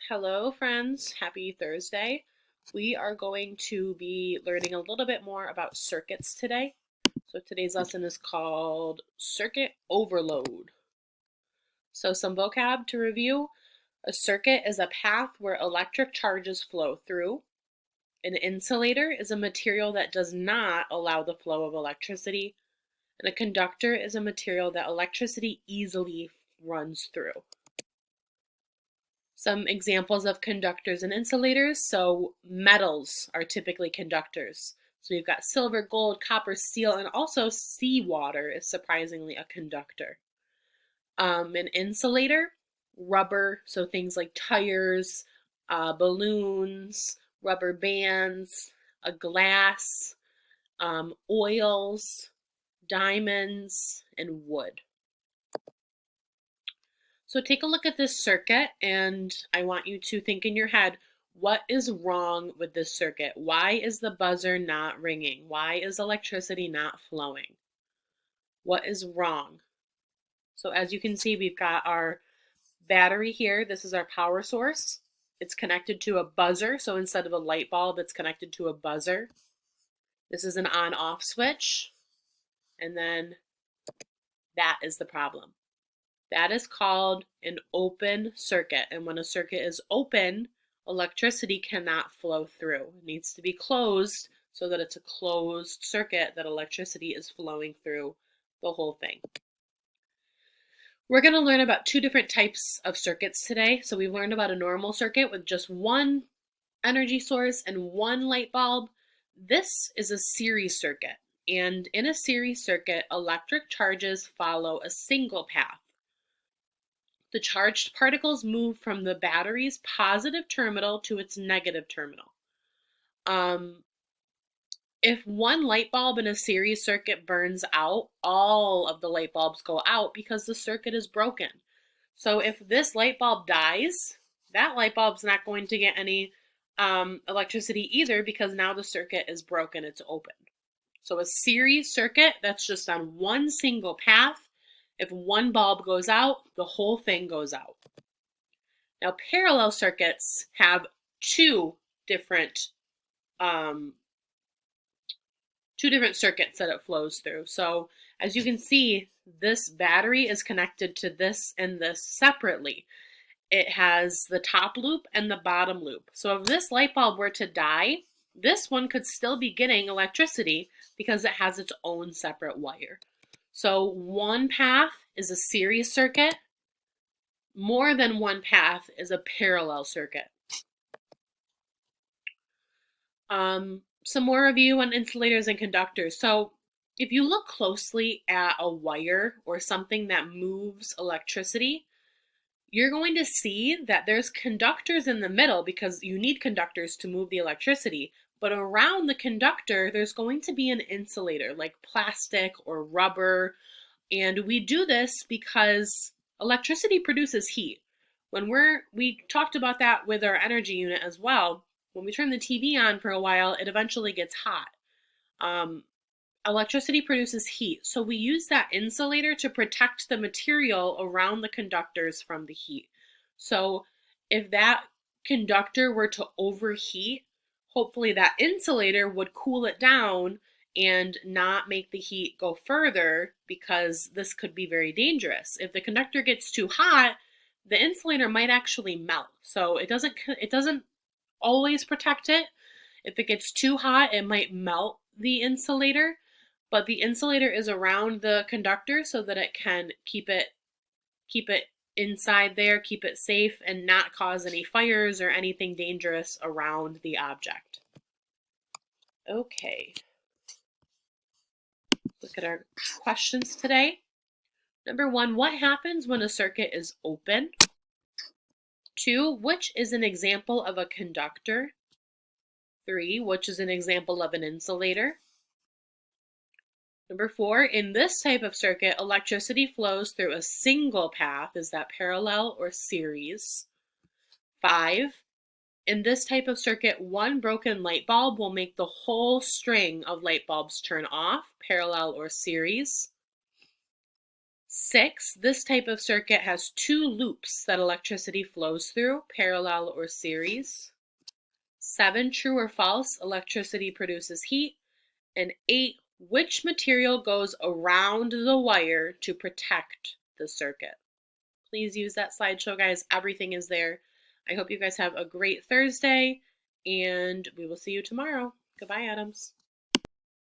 Hello friends, happy Thursday. We are going to be learning a little bit more about circuits today. So today's lesson is called Circuit Overload. So some vocab to review. A circuit is a path where electric charges flow through. An insulator is a material that does not allow the flow of electricity. And a conductor is a material that electricity easily runs through. Some examples of conductors and insulators. So metals are typically conductors. So you've got silver, gold, copper, steel, and also seawater is surprisingly a conductor. An insulator, rubber, so things like tires, balloons, rubber bands, a glass, oils, diamonds, and wood. So take a look at this circuit and I want you to think in your head, what is wrong with this circuit? Why is the buzzer not ringing? Why is electricity not flowing? What is wrong? So as you can see, we've got our battery here. This is our power source. It's connected to a buzzer. So instead of a light bulb, it's connected to a buzzer. This is an on-off switch. And then that is the problem. That is called an open circuit. And when a circuit is open, electricity cannot flow through. It needs to be closed so that it's a closed circuit that electricity is flowing through the whole thing. We're going to learn about two different types of circuits today. So we've learned about a normal circuit with just one energy source and one light bulb. This is a series circuit. And in a series circuit, electric charges follow a single path. The charged particles move from the battery's positive terminal to its negative terminal. If one light bulb in a series circuit burns out, all of the light bulbs go out because the circuit is broken. So if this light bulb dies, that light bulb's not going to get any electricity either because now the circuit is broken, it's open. So a series circuit that's just on one single path. If one bulb goes out, the whole thing goes out. Now, parallel circuits have two different circuits that it flows through. So as you can see, this battery is connected to this and this separately. It has the top loop and the bottom loop. So if this light bulb were to die, this one could still be getting electricity because it has its own separate wire. So one path is a series circuit. More than one path is a parallel circuit. Some more review on insulators and conductors. So if you look closely at a wire or something that moves electricity, you're going to see that there's conductors in the middle because you need conductors to move the electricity. But around the conductor, there's going to be an insulator like plastic or rubber. And we do this because electricity produces heat. We talked about that with our energy unit as well. When we turn the TV on for a while, it eventually gets hot. Electricity produces heat. So we use that insulator to protect the material around the conductors from the heat. So if that conductor were to overheat, hopefully that insulator would cool it down and not make the heat go further because this could be very dangerous. If the conductor gets too hot, the insulator might actually melt. So it doesn't always protect it. If it gets too hot, it might melt the insulator, but the insulator is around the conductor so that it can keep it inside there, keep it safe, and not cause any fires or anything dangerous around the object. Okay. Look at our questions today. Number 1, what happens when a circuit is open? 2, which is an example of a conductor? 3, which is an example of an insulator? Number 4, in this type of circuit, electricity flows through a single path. Is that parallel or series? 5, in this type of circuit, one broken light bulb will make the whole string of light bulbs turn off, parallel or series. 6, this type of circuit has 2 loops that electricity flows through, parallel or series. 7, true or false, electricity produces heat. And 8, which material goes around the wire to protect the circuit? Please use that slideshow, guys. Everything is there. I hope you guys have a great Thursday, and we will see you tomorrow. Goodbye, Adams.